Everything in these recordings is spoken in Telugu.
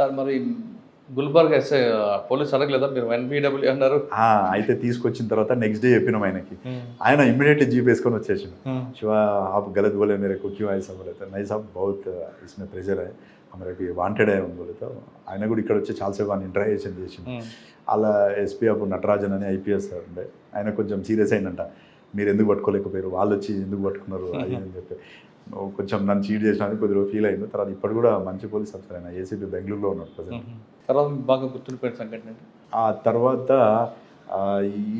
సార్ మరి గుల్బర్గ్ ఎస్ఐ పోలీస్ అడగలేదా మీరు ఎన్బిడబ్ల్యూ అన్నారు? అయితే తీసుకొచ్చిన తర్వాత నెక్స్ట్ డే చెప్పినాం ఆయనకి. ఆయన ఇమ్మీడియట్లీ జీప్ వేసుకొని వచ్చేసాడు. शिवा आप गलत बोले मेरे को क्यों ऐसा बोले तो नहीं साहब बहुत इसमें प्रेशर है हमारे को వాంటెడ్ है बोले तो ఆయన కూడా ఇక్కడ వచ్చి చాలాసేపు ఆయన ఇంటరాక్షన్ చేసింది. అలా ఎస్పీ అప్పుడు నటరాజన్ అని ఐపీఎస్ ఉండే ఆయన కొంచెం సీరియస్ అయిందంట. మీరు ఎందుకు పట్టుకోలేకపోయారు, వాళ్ళు వచ్చి ఎందుకు పట్టుకున్నారు అది అని చెప్పి కొంచెం నన్ను చీట్ చేసినందుకు కొద్దిగా ఫీల్ అయింది. తర్వాత ఇప్పుడు కూడా మంచి పోలీస్ ఆఫీసర్ ఆయన ఏసీపీ బెంగళూరులో ఉన్నాడు ప్రజెంట్. తర్వాత మీకు బాగా గుర్తుండిపోయిన సంఘటన ఏంటి? ఆ తర్వాత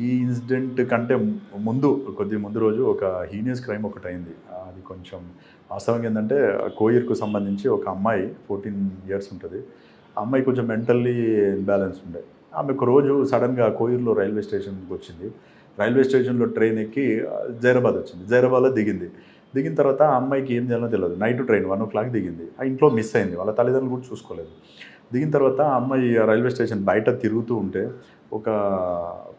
ఈ ఇన్సిడెంట్ కంటే కొద్ది ముందు రోజు ఒక హీనియస్ క్రైమ్ ఒకటి అయింది. అది కొంచెం వాస్తవంగా ఏంటంటే కోయిర్కు సంబంధించి ఒక అమ్మాయి 14 years ఉంటుంది. ఆ అమ్మాయి కొంచెం మెంటల్లీ ఇన్బ్యాలెన్స్ ఉండే. ఆమె ఒక రోజు సడన్గా కోయిర్లో రైల్వే స్టేషన్కి వచ్చింది. రైల్వే స్టేషన్లో ట్రైన్ ఎక్కి జైరాబాద్ వచ్చింది. జైరాబాద్లో దిగిన తర్వాత ఆ అమ్మాయికి ఏం చేయాలో తెలియదు. నైట్ ట్రైన్ 1 o'clock దిగింది. ఆ ఇంట్లో మిస్ అయింది. వాళ్ళ తల్లిదండ్రులు కూడా చూసుకోలేదు. దిగిన తర్వాత ఆ అమ్మాయి రైల్వే స్టేషన్ బయట తిరుగుతూ ఉంటే ఒక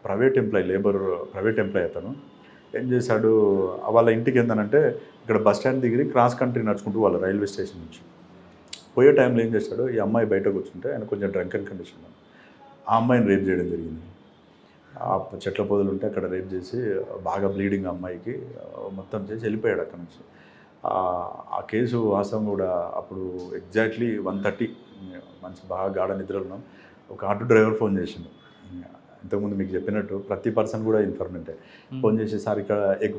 ప్రైవేట్ ఎంప్లాయ్ అతను ఏం చేశాడు, వాళ్ళ ఇంటికి ఏందనంటే ఇక్కడ బస్ స్టాండ్ దగ్గర క్రాస్ కంట్రీ నడుచుకుంటూ వాళ్ళ రైల్వే స్టేషన్ నుంచి పోయే టైంలో ఏం చేశాడు, ఈ అమ్మాయి బయట కూర్చుంటే ఆయన కొంచెం డ్రంకన్ కండిషన్, ఆ అమ్మాయిని రేప్ చేయడం జరిగింది. ఆ చెట్ల పొదలు ఉంటే అక్కడ రేప్ చేసి బాగా బ్లీడింగ్ అమ్మాయికి మొత్తం చేసి వెళ్ళిపోయాడు అక్కడ నుంచి. ఆ కేసు వాస్తవం కూడా అప్పుడు ఎగ్జాక్ట్లీ 1:30 మంచి బాగా గాఢ నిద్రలో ఉన్నాం. ఒక ఆటో డ్రైవర్ ఫోన్ చేసిండు. ఇంతకుముందు మీకు చెప్పినట్టు ప్రతి పర్సన్ కూడా ఇన్ఫర్మేంటే. ఫోన్ చేసి సార్ ఇక్కడ ఎక్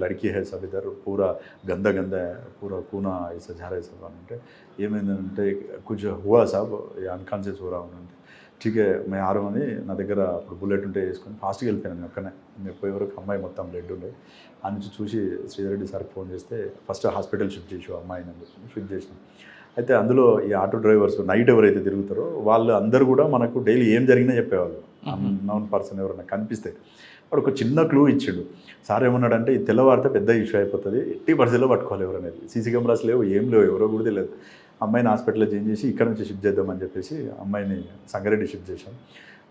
లड़की है सब इधर पूरा गंदा है पूरा खूना ऐसा जा रहा है सब అంటే ఏమైందంటే कुछ हुआ साहब अनकॉन्शियस हो रहा हूँ అంటే ठीक है मैं आ रहा हूँ అని నా దగ్గర అప్పుడు బుల్లెట్ ఉంటే వేసుకొని ఫాస్ట్గా వెళ్ళిపోయాను. నేను ఒక్కనే పోయే వరకు అమ్మాయి మొత్తం బ్లడ్ ఉండే. ఆ నుంచి చూసి శ్రీధర్ రెడ్డి సార్కి ఫోన్ చేస్తే ఫస్ట్ హాస్పిటల్ షిఫ్ట్ చేసి అమ్మాయిని అని చెప్పి షిఫ్ట్ చేసినాం. అయితే అందులో ఈ ఆటో డ్రైవర్స్ నైట్ ఎవరైతే తిరుగుతారో వాళ్ళు అందరూ కూడా మనకు డైలీ ఏం జరిగినా చెప్పేవాళ్ళు. అన్నోన్ పర్సన్ ఎవరైనా కనిపిస్తే వాడు ఒక చిన్న క్లూ ఇచ్చాడు. సార్ ఏమన్నాడంటే ఈ తెల్లవారితే పెద్ద ఇష్యూ అయిపోతుంది, 80% పట్టుకోవాలి ఎవరనేది. సీసీ కెమెరాస్ లేవు, ఏం లేవు, ఎవరో కూడా తెలియదు. అమ్మాయిని హాస్పిటల్లో చేంజ్ చేసి ఇక్కడ నుంచి షిఫ్ట్ చేద్దామని చెప్పేసి అమ్మాయిని సంగారెడ్డి షిఫ్ట్ చేశాం.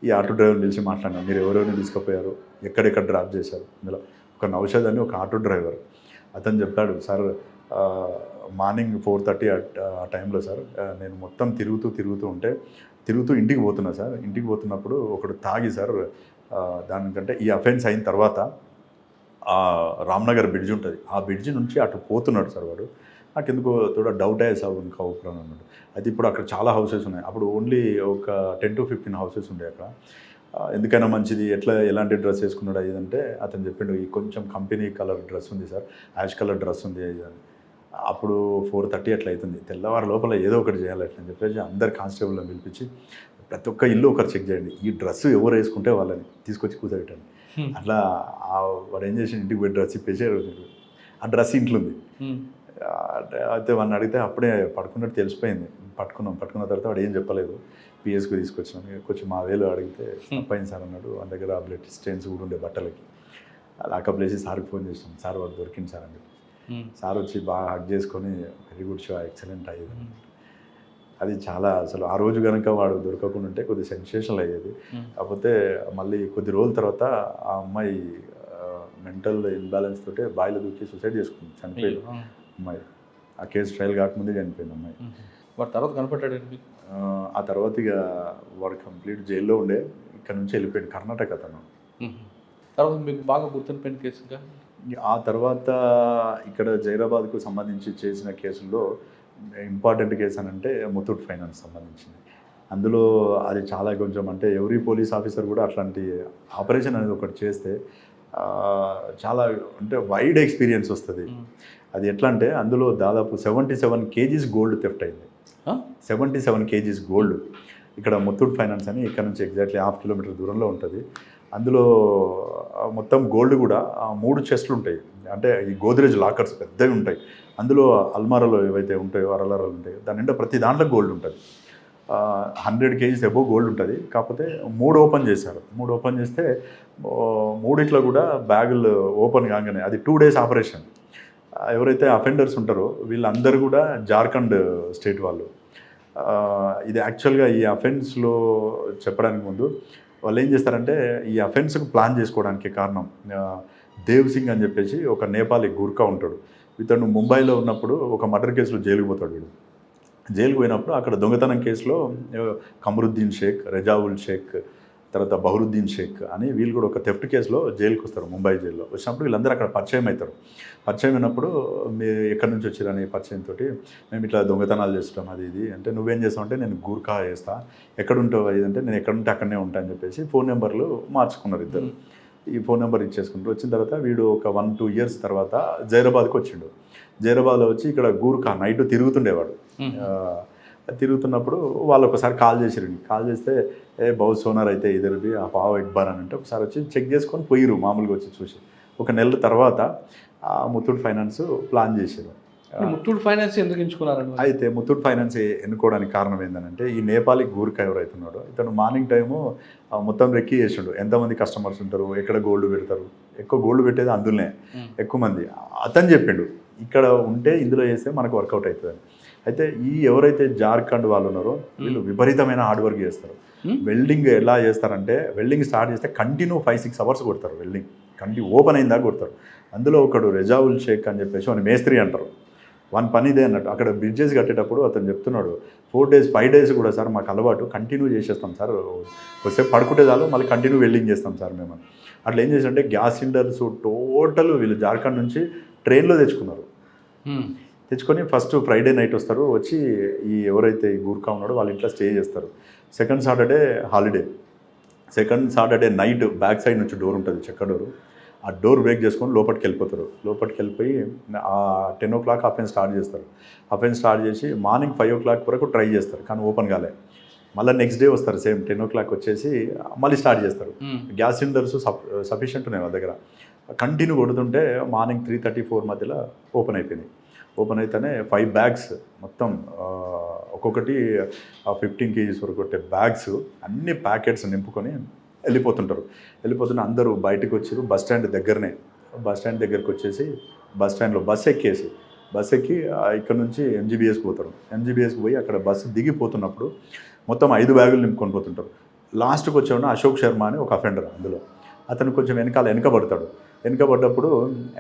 ఈ ఆటో డ్రైవర్ని పిలిచి మాట్లాడినాం, మీరు ఎవరెవరిని తీసుకుపోయారు, ఎక్కడెక్కడ డ్రాప్ చేశారు. ఇందులో ఒక నౌషద్ అని ఒక ఆటో డ్రైవర్ అతను చెప్పాడు, సార్ మార్నింగ్ 4:30 ఆ టైంలో సార్ నేను మొత్తం తిరుగుతూ ఉంటే ఇంటికి పోతున్నా సార్. ఇంటికి పోతున్నప్పుడు ఒకడు తాగి సార్ దానికంటే ఈ అఫెన్స్ అయిన తర్వాత రామ్నగర్ బ్రిడ్జ్ ఉంటుంది, ఆ బ్రిడ్జ్ నుంచి అటు పోతున్నాడు సార్ వాడు. నాకు ఎందుకో తోడ డౌట్ అయ్యే సార్ ఇంకా ఊపిరాను అన్నాడు. అయితే ఇప్పుడు అక్కడ చాలా హౌసెస్ ఉన్నాయి. అప్పుడు ఓన్లీ ఒక 10 to 15 హౌసెస్ ఉండే అక్కడ. ఎందుకైనా మంచిది ఎలాంటి డ్రెస్ వేసుకున్నాడు అయ్యిందంటే అతను చెప్పిండు, ఈ కొంచెం కంపెనీ కలర్ డ్రెస్ ఉంది సార్, యాష్ కలర్ డ్రెస్ ఉంది అయ్యిందని. అప్పుడు 4:30 అట్లా అవుతుంది. తెల్లవారు లోపల ఏదో ఒకటి చేయాలి అట్లా అని చెప్పేసి అందరు కానిస్టేబుల్ని పిలిపించి ప్రతి ఒక్క ఇల్లు ఒకరు చెక్ చేయండి, ఈ డ్రెస్ ఎవరు వేసుకుంటే వాళ్ళని తీసుకొచ్చి కూర్చోబెట్టండి. అట్లా వాడు ఏం చేసి ఇంటికి పోయి డ్రెస్ ఇప్పేసి ఆ డ్రెస్ ఇంట్లో ఉంది. అయితే వాడిని అడిగితే అప్పుడే పడుకున్నట్టు తెలిసిపోయింది. పట్టుకున్న తర్వాత వాడు ఏం చెప్పలేదు. పిఎస్కి తీసుకొచ్చినాం. కొంచెం మా వేలు అడిగితే తప్పైంది సార్ అన్నాడు. వాళ్ళ దగ్గర బ్లడ్ స్టెయిన్స్ కూడా ఉండే బట్టలకి. లాకప్ వేసి సార్కి ఫోన్ చేసినాం, సార్ వాడు దొరికింది సార్ అని చెప్పి. సార్ వచ్చి బాగా హక్ చేసుకొని వెరీ గుడ్ షో, ఎక్సలెంట్ అయ్యేది. అది చాలా అసలు ఆ రోజు కనుక వాడు దొరకకుండా ఉంటే కొద్దిగా సెన్సేషనల్ అయ్యేది. కాకపోతే మళ్ళీ కొద్ది రోజుల తర్వాత ఆ అమ్మాయి మెంటల్ ఇన్బ్యాలెన్స్ తోటే బాయిలో దూకి సూసైడ్ చేసుకుంది, చనిపోయింది అమ్మాయి. ఆ కేసు ట్రయల్ కాకముందే చనిపోయింది అమ్మాయి. వాడు తర్వాత కనపడ్డాడు. ఆ తర్వాత ఇక వాడు కంప్లీట్ జైల్లో ఉండే, ఇక్కడ నుంచి వెళ్ళిపోయాడు కర్ణాటక అతను. తర్వాత మీకు బాగా గుర్తుండిపోయిన కేసుగా ఆ తర్వాత ఇక్కడ జైరాబాద్కు సంబంధించి చేసిన కేసుల్లో ఇంపార్టెంట్ కేసు అని అంటే ముతూట్ ఫైనాన్స్ సంబంధించింది. అందులో అది చాలా కొంచెం అంటే ఎవరీ పోలీస్ ఆఫీసర్ కూడా అట్లాంటి ఆపరేషన్ అనేది ఒకటి చేస్తే చాలా అంటే వైడ్ ఎక్స్పీరియన్స్ వస్తుంది. అది ఎట్లా అంటే అందులో దాదాపు 77 kgs గోల్డ్ థెఫ్ట్ అయింది. 77 kgs గోల్డ్. ఇక్కడ ముతూట్ ఫైనాన్స్ అని ఇక్కడ నుంచి ఎగ్జాక్ట్లీ 1/2 kilometer దూరంలో ఉంటుంది. అందులో మొత్తం గోల్డ్ కూడా 3 చెస్ట్లు ఉంటాయి. అంటే ఈ గోద్రేజ్ లాకర్స్ పెద్దవి ఉంటాయి. అందులో అల్మారాలో ఏవైతే ఉంటాయో అరలరాలు ఉంటాయో దాని నిండా ప్రతి దాంట్లో గోల్డ్ ఉంటుంది. 100 kgs అబోవ్ గోల్డ్ ఉంటుంది. కాకపోతే 3 ఓపెన్ చేశారు. 3 ఓపెన్ చేస్తే 3 కూడా బ్యాగులు ఓపెన్ కాగానే అది 2 days ఆపరేషన్. ఎవరైతే అఫెండర్స్ ఉంటారో వీళ్ళందరూ కూడా జార్ఖండ్ స్టేట్ వాళ్ళు. ఇది యాక్చువల్గా ఈ అఫెన్స్లో చెప్పడానికి ముందు వాళ్ళు ఏం చేస్తారంటే ఈ అఫెన్స్కు ప్లాన్ చేసుకోవడానికి కారణం దేవ్ సింగ్ అని చెప్పేసి ఒక నేపాలీ గుర్కా ఉంటాడు. ఇతను ముంబైలో ఉన్నప్పుడు ఒక మర్డర్ కేసులో జైలుకి పోతాడు వీడు. జైలుకు పోయినప్పుడు అక్కడ దొంగతనం కేసులో కమరుద్దీన్ షేక్, రెజావుల్ షేక్, తర్వాత బహరుద్దీన్ షేక్ అని వీళ్ళు కూడా ఒక థెఫ్ట్ కేసులో జైలుకి వస్తారు, ముంబై జైల్లో. వచ్చినప్పుడు వీళ్ళందరూ అక్కడ పరిచయం అవుతారు. పరిచయం అయినప్పుడు మీరు ఎక్కడి నుంచి వచ్చారని పరిచయంతో మేము ఇట్లా దొంగతనాలు చేస్తాం అది ఇది అంటే, నువ్వేం చేస్తావు అంటే నేను గూర్ఖా చేస్తా, ఎక్కడ ఉంటావు అది అంటే నేను ఎక్కడుంటే అక్కడనే ఉంటా అని చెప్పేసి ఫోన్ నెంబర్లు మార్చుకున్నారు ఇద్దరు. ఈ ఫోన్ నెంబర్ ఇచ్చేసుకుంటూ వచ్చిన తర్వాత వీడు ఒక 1-2 ఇయర్స్ తర్వాత జైరాబాద్కి వచ్చిండు. జైరాబాద్లో వచ్చి ఇక్కడ గూర్ఖా నైట్ తిరుగుతుండేవాడు. తిరుగుతున్నప్పుడు వాళ్ళు ఒకసారి కాల్ చేసిరు. కాల్ చేస్తే బహుత్ సోనార్ అయితే ఇద్దరిది ఆ పావు ఎక్బార్ అని అంటే ఒకసారి వచ్చి చెక్ చేసుకొని పోయిరు, మామూలుగా వచ్చి చూసి. ఒక నెల తర్వాత ముత్తూట్ ఫైనాన్స్ ప్లాన్ చేశారు. ముత్తూట్ ఫైనాన్స్ ఎందుకు ఎంచుకున్నారండి? అయితే ముత్తూట్ ఫైనాన్స్ ఎన్నుకోవడానికి కారణం ఏంటంటే ఈ నేపాలీ గూర్ఖా ఎవరైతున్నాడో ఇతను మార్నింగ్ టైము మొత్తం రెక్కి చేసిండు, ఎంతమంది కస్టమర్స్ ఉంటారు, ఎక్కడ గోల్డ్ పెడతారు, ఎక్కువ గోల్డ్ పెట్టేది అందులోనే ఎక్కువ మంది. అతను చెప్పిండు ఇక్కడ ఉంటే ఇందులో చేస్తే మనకు వర్కౌట్ అవుతుంది. అయితే ఈ ఎవరైతే జార్ఖండ్ వాళ్ళు ఉన్నారో వీళ్ళు విపరీతమైన హార్డ్ వర్క్ చేస్తారు. వెల్డింగ్ ఎలా చేస్తారంటే వెల్డింగ్ స్టార్ట్ చేస్తే కంటిన్యూ 5-6 అవర్స్ కొడతారు. వెల్డింగ్ ఓపెన్ అయిందా కొడతారు. అందులో ఒకడు రెజావుల్ షేక్ అని చెప్పేసి వాని మేస్త్రి అంటారు. వన్ పని ఇదే అన్నట్టు. అక్కడ బ్రిడ్జెస్ కట్టేటప్పుడు అతను చెప్తున్నాడు 4 days 5 days కూడా సార్ మాకు అలవాటు, కంటిన్యూ చేసేస్తాం సార్, కొద్దిసేపు పడుకుంటే చాలు మళ్ళీ కంటిన్యూ వెల్డింగ్ చేస్తాం సార్ మేము. అట్లా ఏం చేశారంటే గ్యాస్ సిలిండర్స్ టోటల్ వీళ్ళు జార్ఖండ్ నుంచి ట్రైన్లో తెచ్చుకున్నారు. తెచ్చుకొని ఫస్ట్ ఫ్రైడే నైట్ వస్తారు, వచ్చి ఈ ఎవరైతే ఈ గూర్ఖా ఉన్నాడో వాళ్ళ ఇంట్లో స్టే చేస్తారు. Second Saturday holiday. Second Saturday night back side నుంచి డోర్ ఉంటుంది, చెక్క డోరు. ఆ డోర్ బ్రేక్ చేసుకొని లోపలికి వెళ్ళిపోతారు. లోపలికి వెళ్ళిపోయి 10 o'clock అఫెన్స్ స్టార్ట్ చేస్తారు. అఫెన్స్ స్టార్ట్ చేసి మార్నింగ్ 5 o'clock వరకు ట్రై చేస్తారు, కానీ ఓపెన్ కాలే. మళ్ళీ నెక్స్ట్ డే వస్తారు, సేమ్ 10 o'clock వచ్చేసి మళ్ళీ స్టార్ట్ చేస్తారు. గ్యాస్ సిలిండర్స్ సఫిషియెంట్ ఉన్నాయి వాళ్ళ దగ్గర. కంటిన్యూ కొడుతుంటే మార్నింగ్ 3:30-4 మధ్యలో ఓపెన్ అయిపోయింది. ఓపెన్ అయితేనే 5 bags మొత్తం ఒక్కొక్కటి 15 kgs వరకు కొట్టే బ్యాగ్స్ అన్ని ప్యాకెట్స్ నింపుకొని వెళ్ళిపోతుంటారు. వెళ్ళిపోతున్న అందరూ బయటకు వచ్చారు. బస్ స్టాండ్ దగ్గరికి వచ్చేసి బస్ స్టాండ్లో బస్ ఎక్కి ఇక్కడ నుంచి ఎంజీబీఎస్కి పోతారు. ఎంజీబీఎస్కి పోయి అక్కడ బస్సు దిగిపోతున్నప్పుడు మొత్తం 5 బ్యాగులు నింపుకొని పోతుంటారు. లాస్ట్కి వచ్చేవాడు అశోక్ శర్మ అని ఒక అఫెండర్. అందులో అతను కొంచెం వెనకబడతాడు. వెనకబడ్డప్పుడు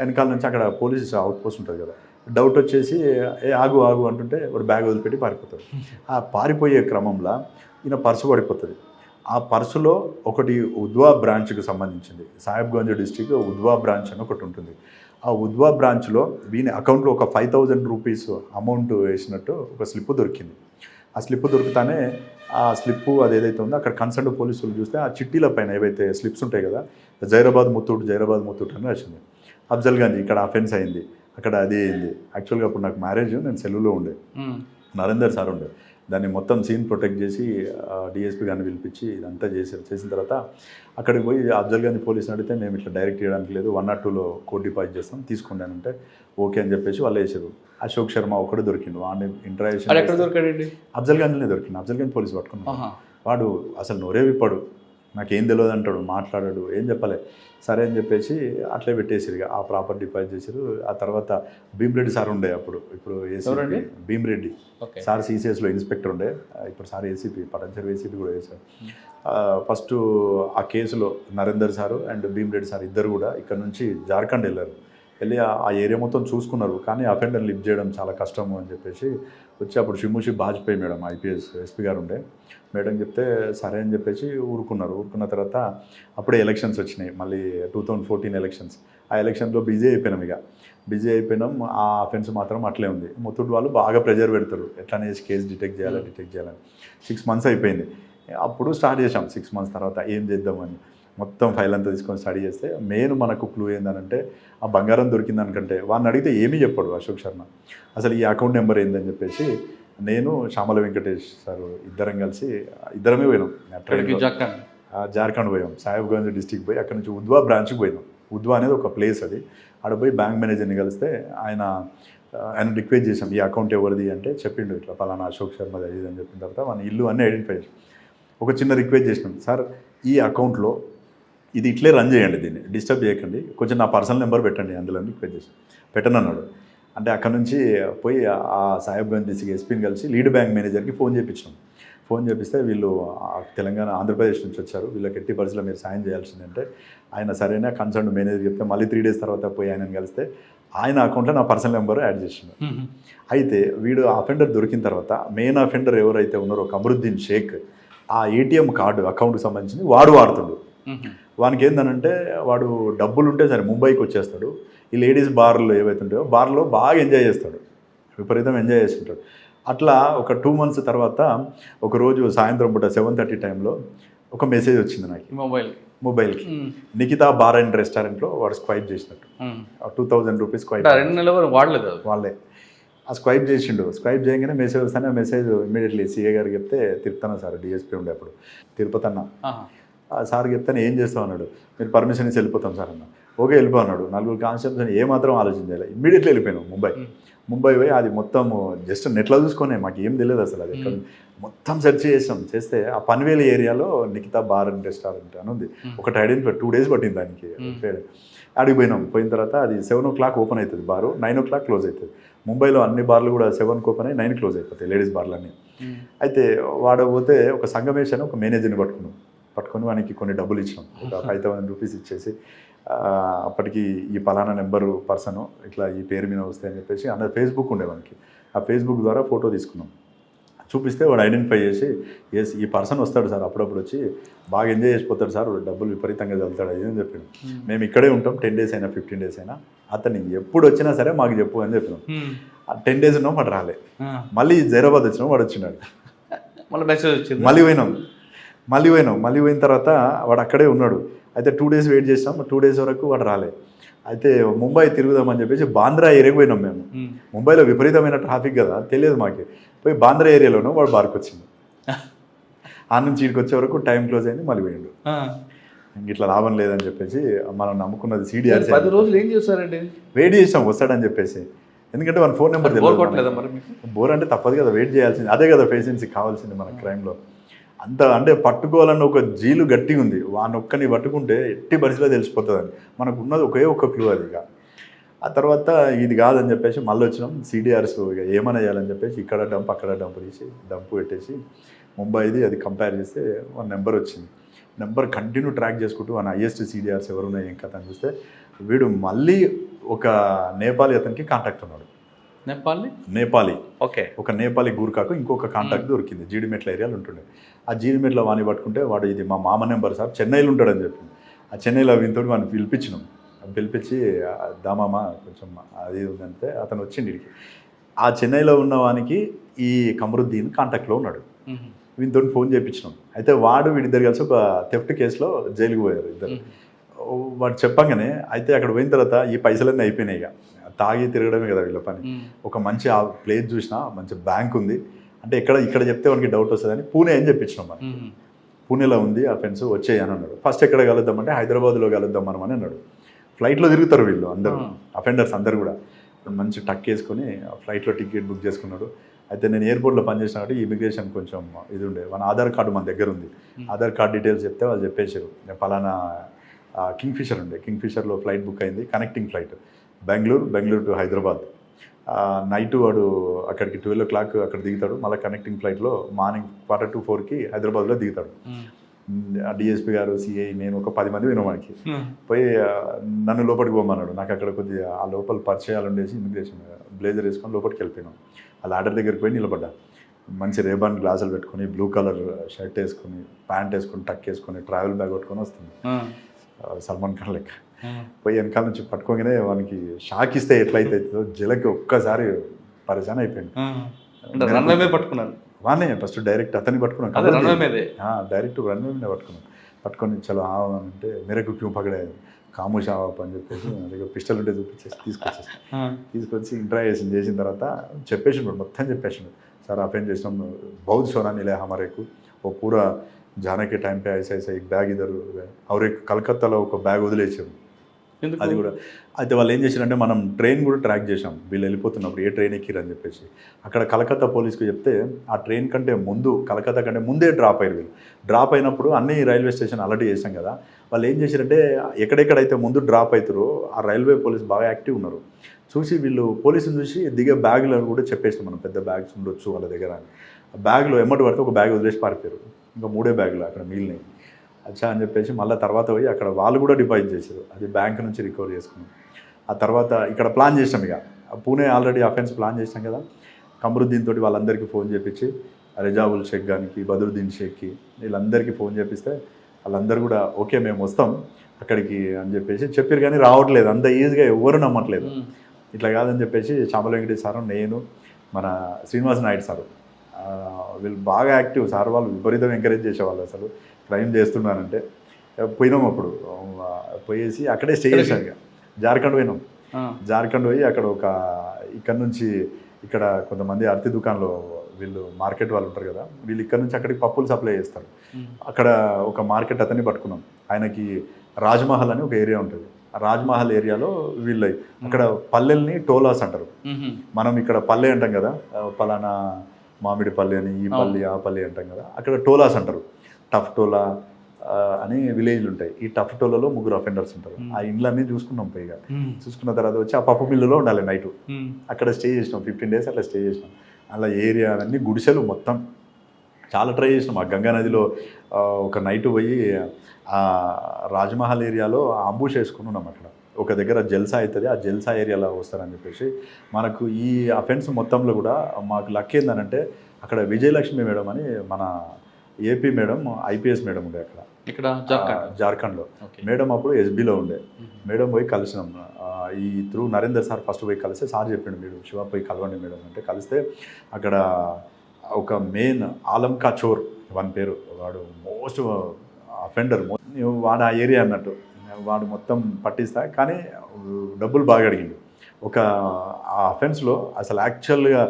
వెనకాల నుంచి అక్కడ పోలీస్ అవుట్ పోస్ట్ ఉంటుంది కదా, డౌట్ వచ్చేసి ఆగు అంటుంటే ఒక బ్యాగ్ వదిలిపెట్టి పారిపోతాడు. ఆ పారిపోయే క్రమంలో ఈయన పర్సు పడిపోతుంది. ఆ పర్సులో ఒకటి ఉద్వా బ్రాంచ్కి సంబంధించింది, సాహెబ్గంజ్ డిస్టిక్ ఉద్వా బ్రాంచ్ అని ఒకటి ఉంటుంది. ఆ ఉద్వా బ్రాంచ్లో వీని అకౌంట్లో ఒక 5,000 రూపీస్ అమౌంట్ వేసినట్టు ఒక స్లిప్ దొరికింది. ఆ స్లిప్ దొరుకుతానే ఆ స్లిప్పు అది ఏదైతే ఉందో అక్కడ కన్సర్న్ పోలీసులు చూస్తే ఆ చిట్టీల పైన ఏవైతే స్లిప్స్ ఉంటాయి కదా, జైరాబాద్ ముత్తూట్ అని రాసింది. అఫ్జల్గంజ్ ఇక్కడ అఫెన్స్ అయింది, అక్కడ అది అయింది. యాక్చువల్గా అప్పుడు నాకు మ్యారేజ్, నేను సెలవులో ఉండే, నరేందర్ సార్ ఉండే. దాన్ని మొత్తం సీన్ ప్రొటెక్ట్ చేసి డిఎస్పీ గారిని పిలిపించి ఇదంతా చేసిన తర్వాత అక్కడికి పోయి అఫ్జల్గంజ్ పోలీసుని అడిగితే మేము ఇట్లా డైరెక్ట్ చేయడానికి లేదు, 1 or 2లో కోడ్ డిపాజిట్ చేస్తాం తీసుకోండి అని అంటే ఓకే అని చెప్పేసి వాళ్ళు వేసారు. అశోక్ శర్మ ఒకటి దొరికిండు. వాడిని ఇంటరాక్షన్ అఫ్జల్గంజ్లోనే దొరికిండు. అఫ్జల్గంజ్ పోలీసు పట్టుకున్నాడు. వాడు అసలు నోరే విప్పాడు, నాకేం తెలియదు అంటాడు, మాట్లాడాడు, ఏం చెప్పలే. సరే అని చెప్పేసి అట్లే పెట్టేసారు. ఇక ఆ ప్రాపర్ డిపాజిట్ చేశారు. ఆ తర్వాత భీమ్రెడ్డి సార్ ఉండే అప్పుడు, ఇప్పుడు ఏసీపీ భీమ్రెడ్డి సార్ సిసిఎస్లో ఇన్స్పెక్టర్ ఉండే, ఇప్పుడు సార్ ఏసీపీ పటంచెరు ఏసీపీ కూడా వేశారు. ఫస్ట్ ఆ కేసులో Narender sir and Bhim Reddy sir ఇద్దరు కూడా ఇక్కడ నుంచి జార్ఖండ్ వెళ్ళి ఆ ఏరియా మొత్తం చూసుకున్నారు. కానీ అఫెండర్ లిఫ్ట్ చేయడం చాలా కష్టము అని చెప్పేసి వచ్చి అప్పుడు షిమ్ముషి బాజ్పేయి మేడం ఐపీఎస్ ఎస్పీ గారు ఉండే, మేడం చెప్తే సరే అని చెప్పేసి ఊరుకున్న తర్వాత అప్పుడే ఎలక్షన్స్ వచ్చినాయి, మళ్ళీ 2014 ఎలక్షన్స్. ఆ ఎలక్షన్లో బిజీ అయిపోయినాం. ఆ అఫెన్స్ మాత్రం అట్లే ఉంది. ముత్తూట్ వాళ్ళు బాగా ప్రెజర్ పెడతారు, ఎట్లానే కేసు డిటెక్ట్ చేయాలని. 6 months అయిపోయింది. అప్పుడు స్టార్ట్ చేసాం. 6 months తర్వాత ఏం చేద్దామని మొత్తం ఫైల్ అంతా తీసుకొని స్టడీ చేస్తే మెయిన్ మనకు క్లూ ఏందనంటే ఆ బంగారం దొరికిందనుకంటే వాడిని అడిగితే ఏమీ చెప్పాడు అశోక్ శర్మ. అసలు ఈ అకౌంట్ నెంబర్ ఏందని చెప్పేసి నేను శ్యామల వెంకటేష్ సార్ ఇద్దరమే పోయినాం. జార్ఖండ్ పోయాం, సాహెబ్గంజ్ డిస్టిక్ పోయి అక్కడ నుంచి ఉద్వా బ్రాంచ్కి పోయినాం. ఉద్వా అనేది ఒక ప్లేస్, అది ఆడ పోయి బ్యాంక్ మేనేజర్ని కలిస్తే ఆయన రిక్వెస్ట్ చేసాం ఈ అకౌంట్ ఎవరిది అంటే చెప్పిండు ఇట్లా పలానా అశోక్ శర్మ అది అని చెప్పిన తర్వాత మన ఇల్లు అన్నీ ఐడెంటిఫై చేసాం. ఒక చిన్న రిక్వెస్ట్ చేసినాం, సార్ ఈ అకౌంట్లో ఇది ఇట్లే రన్ చేయండి, దీన్ని డిస్టర్బ్ చేయకండి, కొంచెం నా పర్సనల్ నెంబర్ పెట్టండి అందులో రిక్వెస్ట్ చేసి పెట్టను అన్నాడు. అంటే అక్కడ నుంచి పోయి ఆ సాహెబ్గంజ్ డిస్ట్రిక్ట్ ఎస్పీని కలిసి లీడ్ బ్యాంక్ మేనేజర్కి ఫోన్ చేయించినాం. ఫోన్ చేపిస్తే వీళ్ళు తెలంగాణ ఆంధ్రప్రదేశ్ నుంచి వచ్చారు, వీళ్ళకి ఎట్టి పరిస్థితుల్లో మీరు సాయం చేయాల్సిందంటే ఆయన సరైన కన్సర్న్ మేనేజర్ చెప్తే మళ్ళీ 3 days తర్వాత పోయి ఆయనను కలిస్తే ఆయన అకౌంట్లో నా పర్సనల్ నెంబర్ యాడ్ చేసిండు. అయితే వీడు అఫెండర్ దొరికిన తర్వాత మెయిన్ అఫెండర్ ఎవరైతే ఉన్నారో కమరుద్దీన్ షేక్, ఆ ఏటీఎం కార్డు అకౌంట్కి సంబంధించి వాడు వాడుతుండు. వానికి ఏంటంటే వాడు డబ్బులు ఉంటే సరే ముంబైకి వచ్చేస్తాడు, ఈ లేడీస్ బార్లు ఏవైతే ఉంటాయో బార్లో బాగా ఎంజాయ్ చేస్తాడు, విపరీతం ఎంజాయ్ చేస్తుంటాడు. అట్లా ఒక 2 months తర్వాత ఒకరోజు సాయంత్రం పూట 7:30 టైంలో ఒక మెసేజ్ వచ్చింది నాకు మొబైల్కి. నిఖితా బార్ అండ్ రెస్టారెంట్లో వాడు స్క్వైప్ చేసినట్టు 2000 రూపీస్ స్క్వైప్. 2 నెలలు వాడలేదు వాళ్ళే ఆ స్క్వైప్ చేసిండు. స్క్వైప్ చేయగానే మెసేజ్ వస్తానే ఆ మెసేజ్ ఇమీడియట్లీ సీఏ గారికి చెప్తే, తిరుపతన్న సార్ డిఎస్పీ ఉండే అప్పుడు, తిరుపతన్న సార్ చెప్తాను ఏం చేస్తాం అన్నాడు. మీరు పర్మిషన్ ఇచ్చి వెళ్ళిపోతాం సార్ అన్న. ఓకే వెళ్ళిపో అన్నాడు. 4 కాన్స్టెప్ట్స్ అని ఏమాత్రం ఆలోచించాలి. ఇమ్మీడియట్లీ వెళ్ళిపోయాను ముంబై పోయి అది మొత్తం జస్ట్ నెట్లో చూసుకొని మాకు ఏం తెలియదు అసలు అది ఎక్కడ, మొత్తం సెర్చ్ చేస్తే ఆ పన్వేల్ ఏరియాలో నిఖితా బార్ అండ్ రెస్టారెంట్ అని ఉంది. ఒకటి ఐడెంటిఫై 2 days పట్టింది దానికి. అడిగి పోయిన తర్వాత అది 7 o'clock ఓపెన్ అవుతుంది బారు, 9 o'clock క్లోజ్ అవుతుంది. ముంబైలో అన్ని బార్లు కూడా 7కి ఓపెన్ అయ్యి 9 క్లోజ్ అయిపోతాయి లేడీస్ బార్లు అన్నీ. అయితే వాడు పోతే ఒక సంగమేష్ అని ఒక మేనేజర్ని పట్టుకొని వానికి కొన్ని డబ్బులు ఇచ్చినాం, ఒక 5,000 రూపీస్ ఇచ్చేసి, అప్పటికి ఈ పలానా నెంబరు పర్సను ఇట్లా ఈ పేరు మీద వస్తాయి అని చెప్పేసి అన్న ఫేస్బుక్ ఉండే వానికి, ఆ ఫేస్బుక్ ద్వారా ఫోటో తీసుకున్నాం. చూపిస్తే వాడు ఐడెంటిఫై చేసి ఎస్ ఈ పర్సన్ వస్తాడు సార్, అప్పుడప్పుడు వచ్చి బాగా ఎంజాయ్ చేసిపోతాడు సార్, డబ్బులు విపరీతంగా చదువుతాడు అది అని చెప్పాడు. మేము ఇక్కడే ఉంటాం 10 days అయినా 15 days అయినా, అతన్ని ఎప్పుడు వచ్చినా సరే మాకు చెప్పు అని చెప్పినాం. 10 days ఉన్నాం వాడు రాలే. మళ్ళీ హైదరాబాద్ వచ్చినాం వాడు వచ్చినాడు. మళ్ళీ మెసేజ్ వచ్చింది. మళ్ళీ పోయిన తర్వాత వాడు అక్కడే ఉన్నాడు. అయితే 2 days వెయిట్ చేసినాం. 2 days వరకు వాడు రాలే. అయితే ముంబై తిరుగుదామని చెప్పేసి బాంద్రా ఏరియాకి పోయినాం మేము. ముంబైలో విపరీతమైన ట్రాఫిక్ కదా, తెలియదు మాకు. పోయి బాంద్రా ఏరియాలోనూ వాడు బార్కి వచ్చింది. ఆ నుంచి ఇక్కడికి వచ్చే వరకు టైం క్లోజ్ అయింది, మళ్ళీ పోయిండు. ఇట్లా లాభం లేదని చెప్పేసి మనం నమ్ముకున్నది CDR. 10 రోజులు ఏం చేస్తారండి? వెయిట్ చేసాం వస్తాడని చెప్పేసి, ఎందుకంటే వాళ్ళ ఫోన్ నెంబర్ తెలియదు. బోర్ అంటే తప్పదు కదా, వెయిట్ చేయాల్సింది. అదే కదా పేషెన్సీ కావాల్సింది మన క్రైమ్లో. అంత అంటే పట్టుకోవాలన్న ఒక జీలు గట్టిగా ఉంది. వాడిని ఒక్కని పట్టుకుంటే ఎట్టి పరిస్థితిలో తెలిసిపోతుందని మనకు ఉన్నది ఒక్క క్లూ అది. ఇక ఆ తర్వాత ఇది కాదని చెప్పేసి మళ్ళీ వచ్చినాం. CDRs ఇక ఏమైనా చేయాలని చెప్పేసి ఇక్కడ డంప్ అక్కడ డంప్ తీసి డంప్ పెట్టేసి ముంబైది అది కంపేర్ చేస్తే వన్ నెంబర్ వచ్చింది. నెంబర్ కంటిన్యూ ట్రాక్ చేసుకుంటూ మన హైయెస్ట్ CDRs ఎవరున్నాయి ఏం కథ అని చూస్తే వీడు మళ్ళీ ఒక నేపాలీ అతనికి కాంటాక్ట్ ఉన్నాడు. నేపాలీ ఓకే, ఒక నేపాలీ గూర్ఖాకు ఇంకొక కాంటాక్ట్ దొరికింది. జీడిమెట్ల ఏరియాలో ఉంటుండే. ఆ జీడిమెట్ల వాణి పట్టుకుంటే వాడు ఇది మా మామ నెంబర్ సార్, చెన్నైలో ఉంటాడని చెప్పింది. ఆ చెన్నైలో వీనితో వాడిని పిలిపించి దామామ కొంచెం అది ఉందంటే అతను వచ్చింది ఇడికి. ఆ చెన్నైలో ఉన్న వానికి ఈ కమరుద్దీన్ కాంటాక్ట్లో ఉన్నాడు. వీనితో ఫోన్ చేయించినాం. అయితే వాడు వీడిద్దరు కలిసి ఒక థెఫ్ట్ కేసులో జైలుకు పోయారు ఇద్దరు. వాడు చెప్పంగానే అయితే అక్కడ పోయిన తర్వాత ఈ పైసలన్నీ అయిపోయినాయి. ఇక తాగి తిరగడమే కదా వీళ్ళ పని. ఒక మంచి ఆ ప్లేస్ చూసినా మంచి బ్యాంక్ ఉంది అంటే ఇక్కడ చెప్తే వానికి డౌట్ వస్తుందని పూణే అని చెప్పించినాం. మనం పూణేలో ఉంది ఆ ఫ్రెండ్స్ వచ్చేయని అన్నాడు. ఫస్ట్ ఎక్కడ కలుద్దామంటే హైదరాబాద్లో కలుద్దాం మనం అని అన్నాడు. ఫ్లైట్లో తిరుగుతారు వీళ్ళు అందరూ, అఫెండర్స్ అందరు కూడా. మంచి టక్ వేసుకొని ఫ్లైట్లో టికెట్ బుక్ చేసుకున్నాడు. అయితే నేను ఎయిర్పోర్ట్లో పనిచేసిన కాబట్టి ఇమిగ్రేషన్ కొంచెం ఇది ఉండే, మన ఆధార్ కార్డు మన దగ్గర ఉంది. ఆధార్ కార్డ్ డీటెయిల్స్ చెప్తే వాళ్ళు చెప్పేశారు పలానా కింగ్ఫిషర్ ఉండే, కింగ్ఫిషర్లో ఫ్లైట్ బుక్ అయింది, connecting flight Bengaluru to Hyderabad. Night వాడు అక్కడికి 12 o'clock అక్కడ దిగుతాడు. మళ్ళీ కనెక్టింగ్ ఫ్లైట్లో మార్నింగ్ 4:45 హైదరాబాద్లో దిగుతాడు. డిఎస్పీ గారు, సిఐ, నేను ఒక 10 మంది వినవానికి పోయి నన్ను లోపలికి పోమన్నాడు. నాకు అక్కడ కొద్దిగా ఆ లోపల పరిచయాలు ఉండేసి ఇమిగ్రేషన్ బ్లేజర్ వేసుకొని లోపలికి వెళ్ళిపోయినాం. ఆ లాడర్ దగ్గరికి పోయి నిలబడ్డా. మంచి రేబాన్ గ్లాసులు పెట్టుకొని, బ్లూ కలర్ షర్ట్ వేసుకొని, ప్యాంట్ వేసుకొని, టక్ వేసుకొని, ట్రావెల్ బ్యాగ్ పట్టుకొని వస్తుంది సల్మాన్ ఖాన్ లెక్క. పోయి వెనకాల నుంచి పట్టుకోగానే వానికి షాక్ ఇస్తే ఎట్లయితే జలకి ఒక్కసారి పరిశాన్ అయిపోయింది. వానే ఫస్ట్ డైరెక్ట్ అతన్ని పట్టుకున్నాం, డైరెక్ట్ రన్వే మీద పట్టుకొని చలో అంటే మేరకు క్యూ పగడే కామోష్ ఆవాప్ అని చెప్పేసి దగ్గర పిస్టల్ ఉంటే చూపించేసి తీసుకొచ్చి ఇంట్రాగేషన్ చేసిన తర్వాత చెప్పేసిండు, మొత్తం చెప్పేసిండు. సార్ అఫెండ్ చేసినాం, బౌద్ధ సోనా మిలే హమారే को वो पूरा जाने के टाइम पे ऐसा एक बैग इधर और एक కలకత్తాలో ఒక బ్యాగ్ వదిలేసారు. అది కూడా అయితే వాళ్ళు ఏం చేశారంటే మనం ట్రైన్ కూడా ట్రాక్ చేసాం. వీళ్ళు వెళ్ళిపోతున్నప్పుడు ఏ ట్రైన్ ఎక్కిరని చెప్పేసి అక్కడ కలకత్తా పోలీస్కి చెప్తే ఆ ట్రైన్ కంటే ముందు, కలకత్తా కంటే ముందే డ్రాప్ అయ్యారు వీళ్ళు. డ్రాప్ అయినప్పుడు అన్ని రైల్వే స్టేషన్ అలర్ట్ చేసాం కదా, వాళ్ళు ఏం చేశారంటే ఎక్కడెక్కడైతే ముందు డ్రాప్ అవుతారో ఆ రైల్వే పోలీస్ బాగా యాక్టివ్ ఉన్నారు. చూసి వీళ్ళు పోలీసులు చూసి దిగే బ్యాగులు కూడా చెప్పేసాం మనం, పెద్ద బ్యాగ్స్ ఉండొచ్చు వాళ్ళ దగ్గర అని. ఆ బ్యాగ్లో ఎమ్మటి పడితే ఒక బ్యాగ్ వదిలేసి పారిపోయారు. ఇంకా 3 బ్యాగులు అక్కడ మిగిలినాయి. అచ్చా అని చెప్పేసి మళ్ళీ తర్వాత పోయి అక్కడ వాళ్ళు కూడా డిపాజిట్ చేశారు. అది బ్యాంక్ నుంచి రికవర్ చేసుకున్నాం. ఆ తర్వాత ఇక్కడ ప్లాన్ చేసినాం ఇక పూణే ఆల్రెడీ అఫెన్స్ ప్లాన్ చేసినాం కదా. కమరుద్దీన్ తోటి వాళ్ళందరికీ ఫోన్ చేపించి రెజావుల్ షేక్ గానికి, బదరుద్దీన్ షేక్కి వీళ్ళందరికీ ఫోన్ చేపిస్తే వాళ్ళందరూ కూడా ఓకే మేము వస్తాం అక్కడికి అని చెప్పేసి చెప్పారు. కానీ రావట్లేదు, అంత ఈజీగా ఎవరు నమ్మట్లేదు. ఇట్లా కాదని చెప్పేసి చామల వెంకటేష్ సారు, నేను, మన శ్రీనివాస్ నాయుడు సారు, వీళ్ళు బాగా యాక్టివ్ సార్. వాళ్ళు విపరీతం ఎంకరేజ్ చేసేవాళ్ళు. అసలు క్రైమ్ చేస్తున్నానంటే పోయినాం. అప్పుడు పోయేసి అక్కడే స్టే చేశాను. ఇక జార్ఖండ్ పోయినాం. జార్ఖండ్ పోయి అక్కడ ఇక్కడ నుంచి ఇక్కడ కొంతమంది అరటి దుకాణంలో వీళ్ళు మార్కెట్ వాళ్ళు ఉంటారు కదా, వీళ్ళు ఇక్కడ నుంచి అక్కడికి పప్పులు సప్లై చేస్తారు. అక్కడ ఒక మార్కెట్ అతన్ని పట్టుకున్నాం. ఆయనకి రాజ్మహల్ అని ఒక ఏరియా ఉంటుంది. ఆ రాజ్మహల్ ఏరియాలో వీళ్ళు అక్కడ పల్లెల్ని టోలాస్ అంటారు. మనం ఇక్కడ పల్లె అంటాం కదా, పలానా మామిడి పల్లె అని, ఈ పల్లి ఆ పల్లి అంటాం కదా, అక్కడ టోలాస్ అంటారు. టఫ్ టోలా అని విలేజ్లు ఉంటాయి. ఈ టఫ్ టోలలో 3 అఫెండర్స్ ఉంటారు. ఆ ఇండ్లన్నీ చూసుకున్నాం. పైగా చూసుకున్న తర్వాత వచ్చి ఆ పప్పు మిల్లులో ఉండాలి నైట్. అక్కడ స్టే చేసినాం 15 days అట్లా స్టే చేసినాం. అలా ఏరియా అన్నీ గుడిసెలు మొత్తం చాలా ట్రై చేసినాం. ఆ గంగా నదిలో ఒక నైట్ పోయి ఆ రాజ్మహల్ ఏరియాలో అంబుష్ వేసుకుని ఉన్నాం. అక్కడ ఒక దగ్గర జల్సా అవుతుంది, ఆ జల్సా ఏరియాలో వస్తారని చెప్పేసి. మనకు ఈ అఫెన్స్ మొత్తంలో కూడా మాకు లక్ ఏందనంటే అక్కడ విజయలక్ష్మి మేడం అని మన ఏపీ మేడం, IPS మేడం ఉండే అక్కడ ఇక్కడ జార్ఖండ్లో. మేడం అప్పుడు SBలో ఉండే. మేడం పోయి కలిసినాం. ఈ త్రూ నరేందర్ సార్ ఫస్ట్ పోయి కలిస్తే సార్ చెప్పిండు, మీరు శివ పోయి కలవండి మేడం అంటే. కలిస్తే అక్కడ ఒక మెయిన్ ఆలం కాచోర్ వాని పేరు, వాడు మోస్ట్ అఫెండర్, వాడు ఆ ఏరియా అన్నట్టు. వాడు మొత్తం పట్టిస్తా, కానీ డబ్బులు బాగా అడిగిండు. ఆ అఫెన్స్లో అసలు యాక్చువల్గా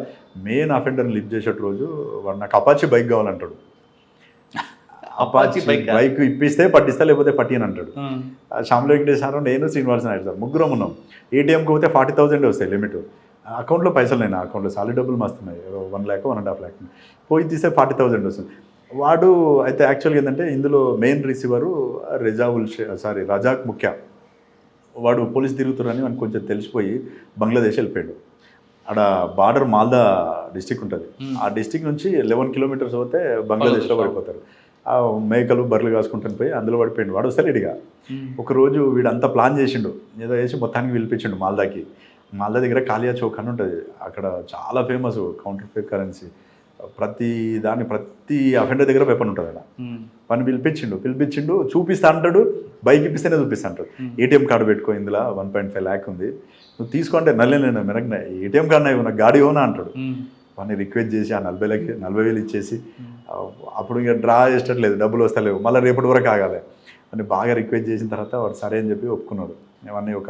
మెయిన్ అఫెండర్ని లిఫ్ట్ చేసేట రోజు వాడు నాకు అపాచీ బైక్ కావాలంటాడు. అపాచీ బైక్ ఇప్పిస్తే పట్టిస్తా, లేకపోతే పట్టియని అంటాడు. శ్యామల వెంకటేష్ సార్, నేను, శ్రీనివాస్ నాయుడు సార్ ముగ్గురం ఉన్నాం. ATMకి పోతే 40,000 వస్తాయి లిమిట్. అకౌంట్లో పైసలు లేని, అకౌంట్లో సాలిడ్ డబ్బులు మస్తున్నాయి, 1 lakh 1.5 lakh. పోయి తీస్తే 40,000 వస్తుంది. వాడు అయితే యాక్చువల్గా ఏంటంటే ఇందులో మెయిన్ రిసీవరు రజాక్ ముఖ్య. వాడు పోలీస్ తిరుగుతున్నారని మనకు కొంచెం తెలిసిపోయి బంగ్లాదేశ్ వెళ్ళిపోయాడు. ఆడ బార్డర్ మాల్దా డిస్టిక్ ఉంటుంది. ఆ డిస్టిక్ నుంచి 11 kilometers పోతే బంగ్లాదేశ్లో పడిపోతారు. ఆ మేకలు బర్రెలు కాసుకుంటాను పోయి అందులో పడిపోయిండు. వాడు వస్తాడు. ఒకరోజు వీడంతా ప్లాన్ చేసిండు, ఏదో వేసి మొత్తానికి పిలిపించిండు మాల్దాకి. మాల్దా దగ్గర కాలియా చౌక్ అని ఉంటుంది. అక్కడ చాలా ఫేమస్ కౌంటర్ ఫేక్ కరెన్సీ. ప్రతి అఫెండర్ దగ్గర వెపన్ ఉంటుంది అక్కడ. పని పిలిపించిండు చూపిస్తా అంటాడు. బైక్ ఇప్పిస్తేనే చూపిస్తా అంటాడు. ATM కార్డు పెట్టుకో, ఇందులో 1.5 lakh ఉంది, నువ్వు తీసుకుంటే నల్లేను మెరగ ATM కార్డు నాకు గాడి ఓనా అంటాడు. వాడిని రిక్వెస్ట్ చేసి ఆ 40,000 ఇచ్చేసి, అప్పుడు ఇంకా డ్రా చేసేటట్లేదు, డబ్బులు వస్తలేవు, మళ్ళీ రేపటి వరకు ఆగాలి అని బాగా రిక్వెస్ట్ చేసిన తర్వాత వాడు సరే అని చెప్పి ఒప్పుకున్నాడు. అవన్నీ ఒక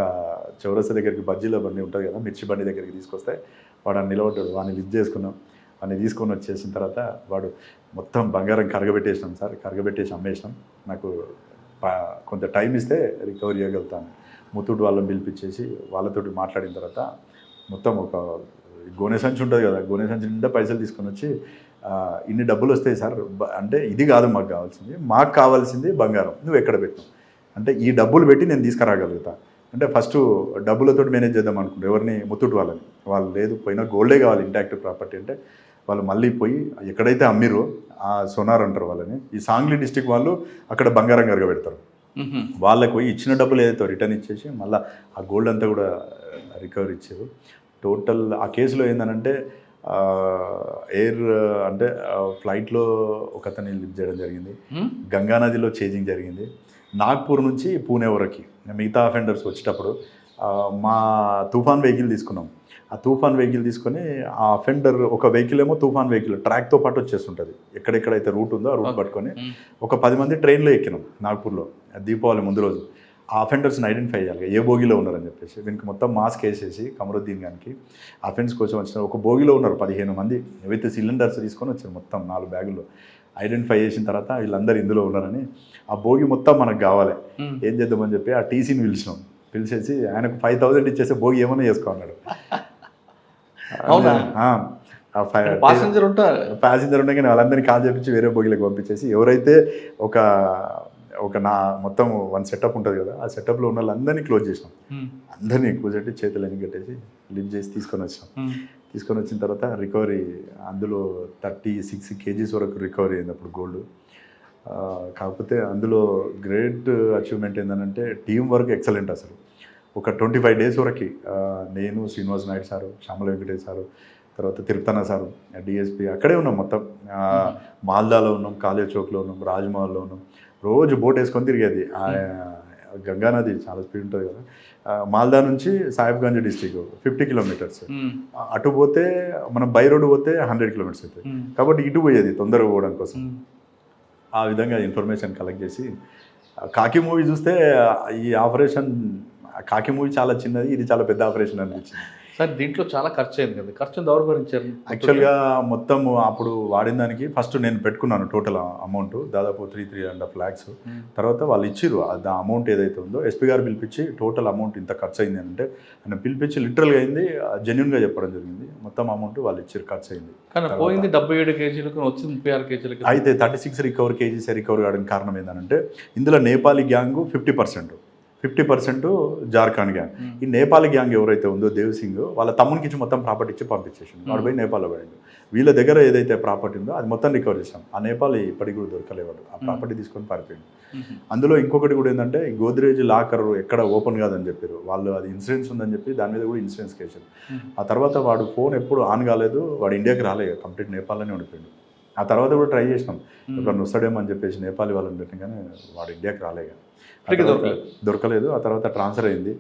చౌరస్తా దగ్గరికి బజ్జీలో బండి ఉంటుంది కదా, మిర్చి బండి దగ్గరికి తీసుకొస్తే వాడు అని నిలబడ్డాడు. వాడిని లిఫ్ట్ చేసుకున్నాం. వాడిని తీసుకొని వచ్చేసిన తర్వాత వాడు మొత్తం బంగారం కరగబెట్టేసినాం సార్, కరగబెట్టేసి అమ్మేసినాం. నాకు కొంత టైం ఇస్తే రికవరీ చేయగలుగుతాను. ముత్తూట్ వాళ్ళని పిలిపించేసి వాళ్ళతోటి మాట్లాడిన తర్వాత మొత్తం ఒక గోనె సంచి ఉంటుంది కదా, గోనె సంచి నిండా పైసలు తీసుకొని వచ్చి, ఇన్ని డబ్బులు వస్తాయి సార్ అంటే, ఇది కాదు మాకు కావాల్సింది బంగారం, నువ్వు ఎక్కడ పెట్టినావు అంటే, ఈ డబ్బులు పెట్టి నేను తీసుకురాగలుగుతా అంటే. ఫస్ట్ డబ్బులతో మేనేజ్ చేద్దాం అనుకుంటారు. ఎవరిని? ముత్తూట్ వాళ్ళని. వాళ్ళు లేదు, పోయినా గోల్డే కావాలి, ఇంటాక్ట్ ప్రాపర్టీ అంటే. వాళ్ళు మళ్ళీ పోయి ఎక్కడైతే అమ్మిరో ఆ సోనార్ అంటారు వాళ్ళని, ఈ సాంగ్లీ డిస్టిక్ వాళ్ళు అక్కడ బంగారం కరగబెడతారు. వాళ్ళకి పోయి ఇచ్చిన డబ్బులు ఏదైతే రిటర్న్ ఇచ్చేసి మళ్ళీ ఆ గోల్డ్ అంతా కూడా రికవరీ ఇచ్చారు. టోటల్ ఆ కేసులో ఏంటంటే ఫ్లైట్లో ఒక అతన్ని లిఫ్ట్ చేయడం జరిగింది. గంగానదిలో చేజింగ్ జరిగింది. నాగ్పూర్ నుంచి పూణే వరకు మిగతా అఫెండర్స్ వచ్చేటప్పుడు మా తుఫాన్ వెహికల్ తీసుకున్నాం. ఆ తుఫాన్ వెహికల్ తీసుకొని ఆ అఫెండర్ ఒక వెహికల్ ఏమో తుఫాన్ వెహికల్ ట్రాక్తో పాటు వచ్చేస్తుంటుంది. ఎక్కడెక్కడైతే రూట్ ఉందో ఆ రూట్ పట్టుకొని ఒక 10 మంది ట్రైన్లో ఎక్కినాం నాగ్పూర్లో దీపావళి ముందు రోజు. ఆ అఫెండర్స్ని ఐడెంటిఫై చేయాలి, ఏ బోగిలో ఉన్నారని చెప్పేసి. దీనికి మొత్తం మాస్క్ వేసేసి కమరుద్దీన్ గారికి అఫెన్స్ కోసం వచ్చిన ఒక బోగిలో ఉన్నారు 15 మంది విత్ సిలిండర్స్ తీసుకొని వచ్చారు. మొత్తం 4 బ్యాగుల్లో ఐడెంటిఫై చేసిన తర్వాత వీళ్ళందరూ ఇందులో ఉన్నారని, ఆ భోగి మొత్తం మనకు కావాలి, ఏం చేద్దామని చెప్పి ఆ టీసీని పిలిచేసి ఆయనకు 5,000 ఇచ్చేసి భోగి ఏమన్నా చేసుకోమన్నాడు. ప్యాసింజర్ ఉండగానే వాళ్ళందరినీ కాల్ చేపించి వేరే భోగిలకు పంపించేసి, ఎవరైతే ఒక మొత్తం 1 సెటప్ ఉంటుంది కదా, ఆ సెటప్లో ఉన్న వాళ్ళందరినీ క్లోజ్ చేసినాం. అందరినీ కూర్చోబెట్టి చేతులన్నీ కట్టేసి లిఫ్ట్ చేసి తీసుకొని వచ్చిన తర్వాత రికవరీ అందులో 36 kgs వరకు రికవరీ అయింది అప్పుడు గోల్డ్. కాకపోతే అందులో గ్రేట్ అచీవ్మెంట్ ఏంటంటే టీం వర్క్ ఎక్సలెంట్. అసలు ఒక 25 డేస్ వరకు నేను, శ్రీనివాస్ నాయుడు సారు, శ్యామల వెంకటేష్ సారు, తర్వాత తిరుపతన్న సారు, డిఎస్పీ అక్కడే ఉన్నాం మొత్తం. మాల్దాలో ఉన్నాం, కాలేజ్ చౌక్లో ఉన్నాం, రాజ్మహల్లో ఉన్నాం. రోజు బోట్ వేసుకొని తిరిగేది. గంగానది చాలా స్పీడ్ ఉంటుంది కదా. మాల్దా నుంచి సాహిబ్గంజ్ డిస్టిక్ 50 కిలోమీటర్స్. అటు పోతే మనం బై రోడ్డు పోతే 100 కిలోమీటర్స్ అవుతుంది. కాబట్టి ఇటు పోయేది తొందరగా పోవడం కోసం. ఆ విధంగా ఇన్ఫర్మేషన్ కలెక్ట్ చేసి కాకి మూవీ చూస్తే ఈ ఆపరేషన్, కాకి మూవీ చాలా చిన్నది, ఇది చాలా పెద్ద ఆపరేషన్ అనిపించింది. సార్ దీంట్లో చాలా ఖర్చు అయింది కదా, ఖర్చును ఎవరు భరించారు? యాక్చువల్గా మొత్తం అప్పుడు వాడిన దానికి ఫస్ట్ నేను పెట్టుకున్నాను టోటల్ అమౌంట్ దాదాపు 3.5 lakhs. తర్వాత వాళ్ళు ఇచ్చిర్రు ఆ అమౌంట్ ఏదైతే ఉందో, ఎస్పీ గారు పిలిపించి టోటల్ అమౌంట్ ఇంత ఖర్చు అయింది అంటే ఆయన పిలిపించి లిటరల్గా అయింది, జెన్యున్గా చెప్పడం జరిగింది. మొత్తం అమౌంట్ వాళ్ళు ఇచ్చిర్రు, ఖర్చు అయింది. కానీ పోయింది 77 కేజీలకు, వచ్చింది 36 కేజీలకి. అయితే 36 కేజీస్ రికవర్ కావడానికి కారణం ఏంటంటే ఇందులో నేపాలీ గ్యాంగ్ 50% జార్ఖండ్ గ్యాంగ్. ఈ నేపాలీ గ్యాంగ్ ఎవరైతే ఉందో దేవ్ సింగ్, వాళ్ళ తమ్మునికి ఇచ్చి మొత్తం ప్రాపర్టీ ఇచ్చి పంపించేసిండు. వాడు పోయి నేపాల్లో పోయాడు. వీళ్ళ దగ్గర ఏదైతే ప్రాపర్టీ ఉందో అది మొత్తం రికవర్ చేసాం. ఆ నేపాల్ ఇప్పటికి కూడా దొరకలేవాడు, ఆ ప్రాపర్టీ తీసుకొని పారిపోయాడు. అందులో ఇంకొకటి కూడా ఏంటంటే ఈ గోద్రేజ్ లాకర్ ఎక్కడ ఓపెన్ కాదని చెప్పారు వాళ్ళు, అది ఇన్సూరెన్స్ ఉందని చెప్పి దాని మీద కూడా ఇన్సూరెన్స్ కేసారు. ఆ తర్వాత వాడు ఫోన్ ఎప్పుడు ఆన్ కాలేదు, వాడు ఇండియాకి రాలేదు, కంప్లీట్ నేపాల్లోనే ఉండిపోయాడు. ఆ తర్వాత కూడా ట్రై చేసినాం, ఎప్పుడన్నా వస్తాడేమో అని చెప్పేసి నేపాల్ వాళ్ళని పెట్టిన, కానీ వాడు ఇండియాకి రాలేదు, దొరకలేదు. ఆ తర్వాత ట్రాన్స్ఫర్ అయింది.